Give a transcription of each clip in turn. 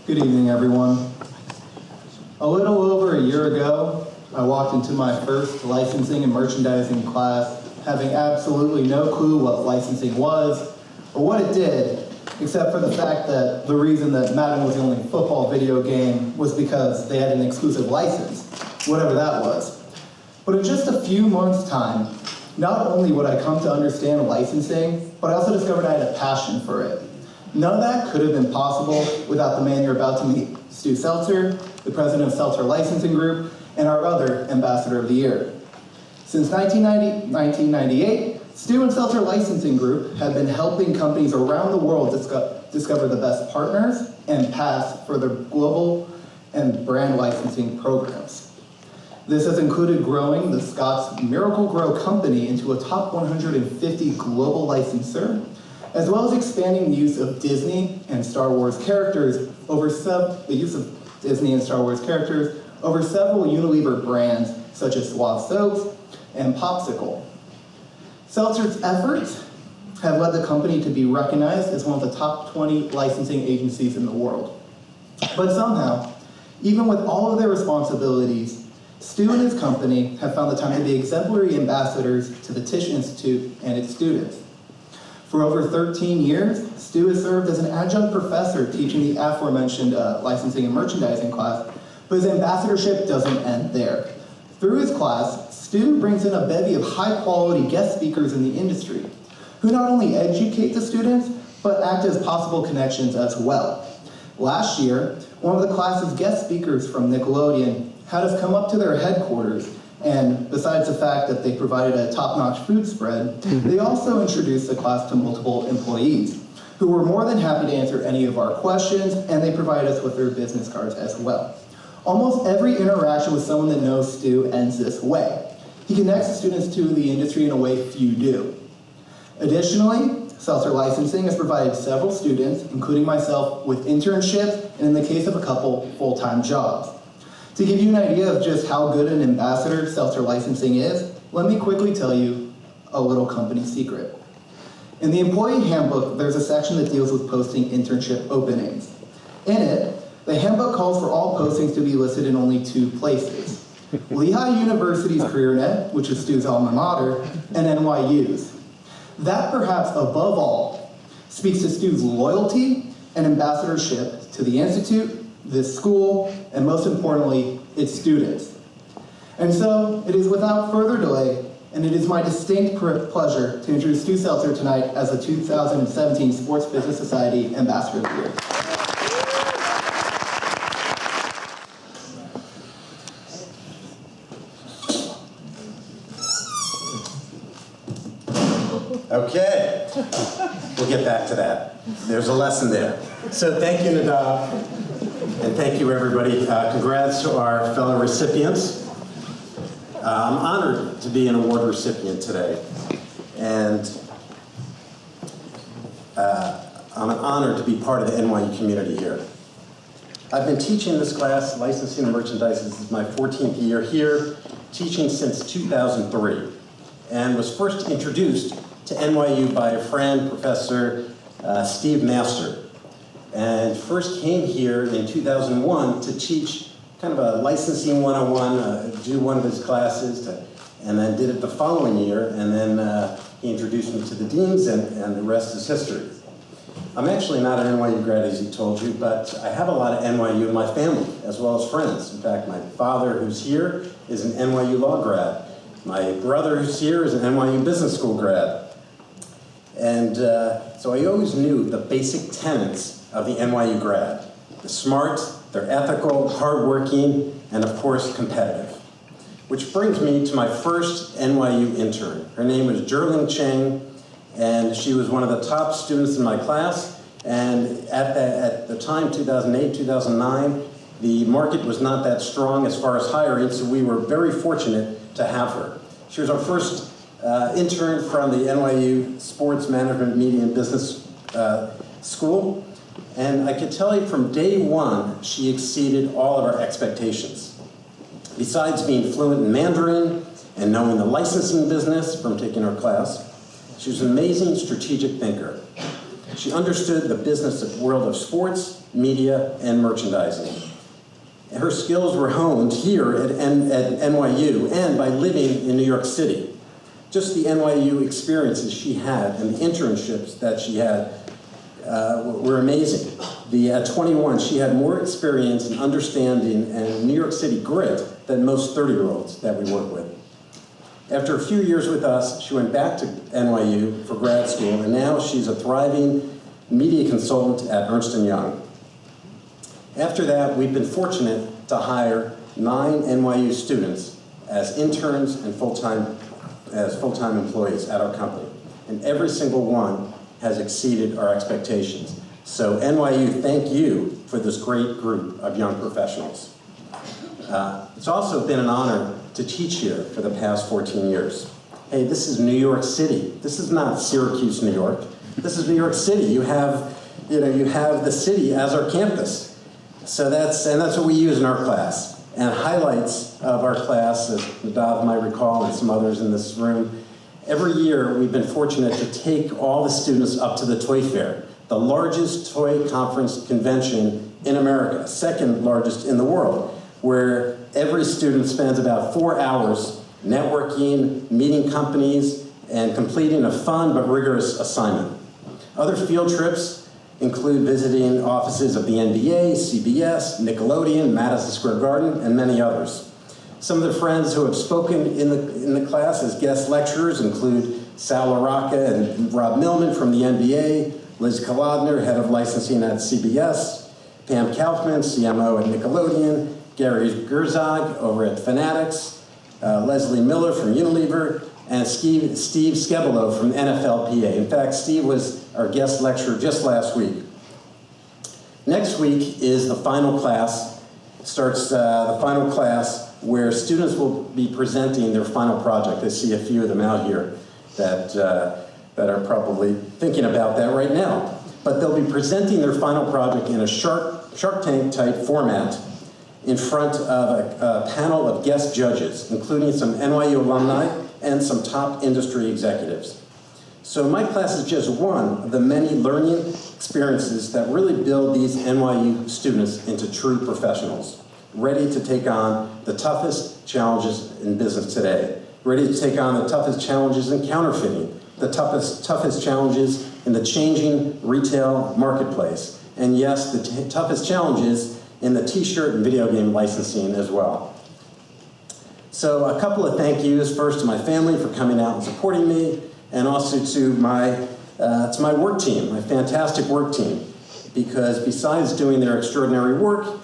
Good evening, everyone. A little over a year ago, I walked into my first licensing and merchandising class, having absolutely no clue what licensing was or what it did, except for the fact that the reason that Madden was the only football video game was because they had an exclusive license, whatever that was. But in just a few months' time, not only would I come to understand licensing, but I also discovered I had a passion for it. None of that could have been possible without the man you're about to meet, Stu Seltzer, the president of Seltzer Licensing Group, and our other Ambassador of the Year. Since 1998, Stu and Seltzer Licensing Group have been helping companies around the world discover the best partners and paths for their global and brand licensing programs. This has included growing the Scott's Miracle Grow company into a top 150 global licensor, as well as expanding the use of Disney and Star Wars characters over several Unilever brands such as Suave soaps and Popsicle. Seltzer's efforts have led the company to be recognized as one of the top 20 licensing agencies in the world. But somehow, even with all of their responsibilities, Stu and his company have found the time to be exemplary ambassadors to the Tisch Institute and its students. For over 13 years, Stu has served as an adjunct professor teaching the aforementioned licensing and merchandising class, but his ambassadorship doesn't end there. Through his class, Stu brings in a bevy of high-quality guest speakers in the industry, who not only educate the students, but act as possible connections as well. Last year, one of the class's guest speakers from Nickelodeon had us come up to their headquarters, and besides the fact that they provided a top-notch food spread, they also introduced the class to multiple employees, who were more than happy to answer any of our questions, and they provided us with their business cards as well. Almost every interaction with someone that knows Stu ends this way. He connects the students to the industry in a way few do. Additionally, Seltzer Licensing has provided several students, including myself, with internships, and in the case of a couple, full-time jobs. To give you an idea of just how good an ambassador Seltzer Licensing is, let me quickly tell you a little company secret. In the employee handbook, there's a section that deals with posting internship openings. In it, the handbook calls for all postings to be listed in only two places: Lehigh University's CareerNet, which is Stu's alma mater, and NYU's. That, perhaps above all, speaks to Stu's loyalty and ambassadorship to the Institute, this school, and most importantly, its students. And so, it is without further delay, and it is my distinct pleasure to introduce Stu Seltzer tonight as the 2017 Sports Business Society Ambassador of the Year. Okay, we'll get back to that. There's a lesson there. So thank you, Nadav, and thank you, everybody. Congrats to our fellow recipients. I'm honored to be an award recipient today, and I'm honored to be part of the NYU community here. I've been teaching this class, Licensing and Merchandising. This is my 14th year here, teaching since 2003, and was first introduced to NYU by a friend, Professor Steve Master, and first came here in 2001 to teach kind of a licensing 101, do one of his classes, and then did it the following year, and then he introduced me to the deans, and the rest is history. I'm actually not an NYU grad, as he told you, but I have a lot of NYU in my family, as well as friends. In fact, my father, who's here, is an NYU law grad. My brother, who's here, is an NYU business school grad. And so I always knew the basic tenets of the NYU grad. They're smart, they're ethical, hardworking, and of course, competitive. Which brings me to my first NYU intern. Her name was Jerling Cheng, and she was one of the top students in my class. And at the time, 2008, 2009, the market was not that strong as far as hiring, so we were very fortunate to have her. She was our first intern from the NYU Sports Management, Media, and Business School. And I could tell you from day one, she exceeded all of our expectations. Besides being fluent in Mandarin and knowing the licensing business from taking her class, she was an amazing strategic thinker. She understood the business world of sports, media, and merchandising. Her skills were honed here at NYU and by living in New York City. Just the NYU experiences she had and the internships that she had were amazing. At 21, she had more experience and understanding and New York City grit than most 30-year-olds that we work with. After a few years with us, she went back to NYU for grad school, and now she's a thriving media consultant at Ernst & Young. After that, we've been fortunate to hire 9 NYU students as interns and full-time employees at our company. And every single one has exceeded our expectations. So NYU, thank you for this great group of young professionals. It's also been an honor to teach here for the past 14 years. Hey, this is New York City. This is not Syracuse, New York. This is New York City. You have the city as our campus. So that's what we use in our class. And highlights of our class, as Nadav might recall and some others in this room, every year we've been fortunate to take all the students up to the Toy Fair, the largest toy conference convention in America, second largest in the world, where every student spends about 4 hours networking, meeting companies, and completing a fun but rigorous assignment. Other field trips include visiting offices of the NBA, CBS, Nickelodeon, Madison Square Garden, and many others. Some of the friends who have spoken in the class as guest lecturers include Sal LaRocca and Rob Millman from the NBA, Liz Kolodner, head of licensing at CBS, Pam Kaufman, CMO at Nickelodeon, Gary Gerzog over at Fanatics, Leslie Miller from Unilever, and Steve Skebelo from NFLPA. In fact, Steve was our guest lecturer just last week. Next week is the final class. Starts the final class where students will be presenting their final project. I see a few of them out here that are probably thinking about that right now. But they'll be presenting their final project in a Shark Tank type format in front of a panel of guest judges, including some NYU alumni and some top industry executives. So my class is just one of the many learning experiences that really build these NYU students into true professionals, ready to take on the toughest challenges in business today, ready to take on the toughest challenges in counterfeiting, the toughest challenges in the changing retail marketplace, and yes, the toughest challenges in the t-shirt and video game licensing as well. So a couple of thank yous, first to my family for coming out and supporting me, and also to my work team, my fantastic work team, because besides doing their extraordinary work,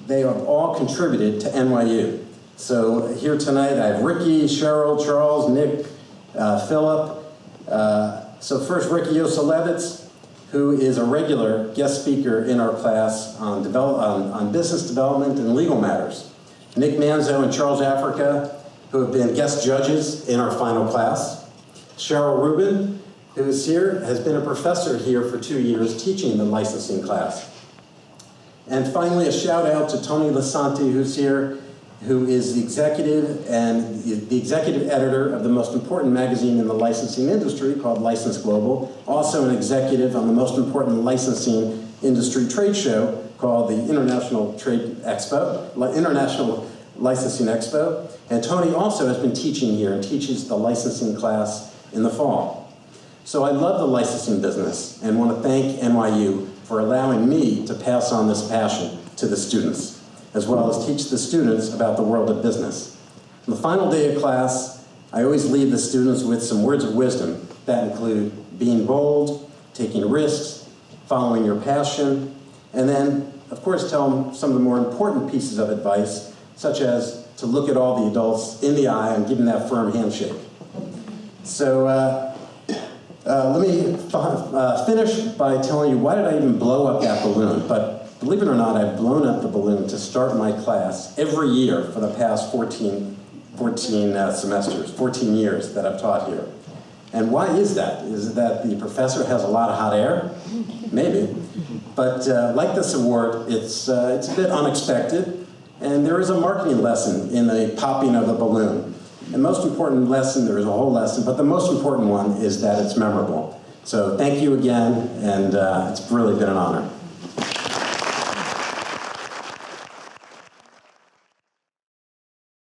they have all contributed to NYU. So here tonight I have Ricky, Cheryl, Charles, Nick, Philip. So first Ricky Yoselevitz, who is a regular guest speaker in our class on business development and legal matters. Nick Manzo and Charles Africa, who have been guest judges in our final class. Cheryl Rubin, who is here, has been a professor here for 2 years teaching the licensing class. And finally, a shout out to Tony Lasanti, who's here, who is the executive and the executive editor of the most important magazine in the licensing industry called License Global, also an executive on the most important licensing industry trade show called the International Licensing Expo. And Tony also has been teaching here and teaches the licensing class in the fall. So I love the licensing business and want to thank NYU for allowing me to pass on this passion to the students, as well as teach the students about the world of business. On the final day of class, I always leave the students with some words of wisdom that include being bold, taking risks, following your passion, and then, of course, tell them some of the more important pieces of advice, such as to look at all the adults in the eye and give them that firm handshake. So let me finish by telling you, why did I even blow up that balloon? But believe it or not, I've blown up the balloon to start my class every year for the past 14 semesters, 14 years that I've taught here. And why is that? Is it that the professor has a lot of hot air? Maybe. But like this award, it's a bit unexpected, and there is a marketing lesson in the popping of the balloon. The most important lesson, there is a whole lesson, but the most important one is that it's memorable. So thank you again, and it's really been an honor.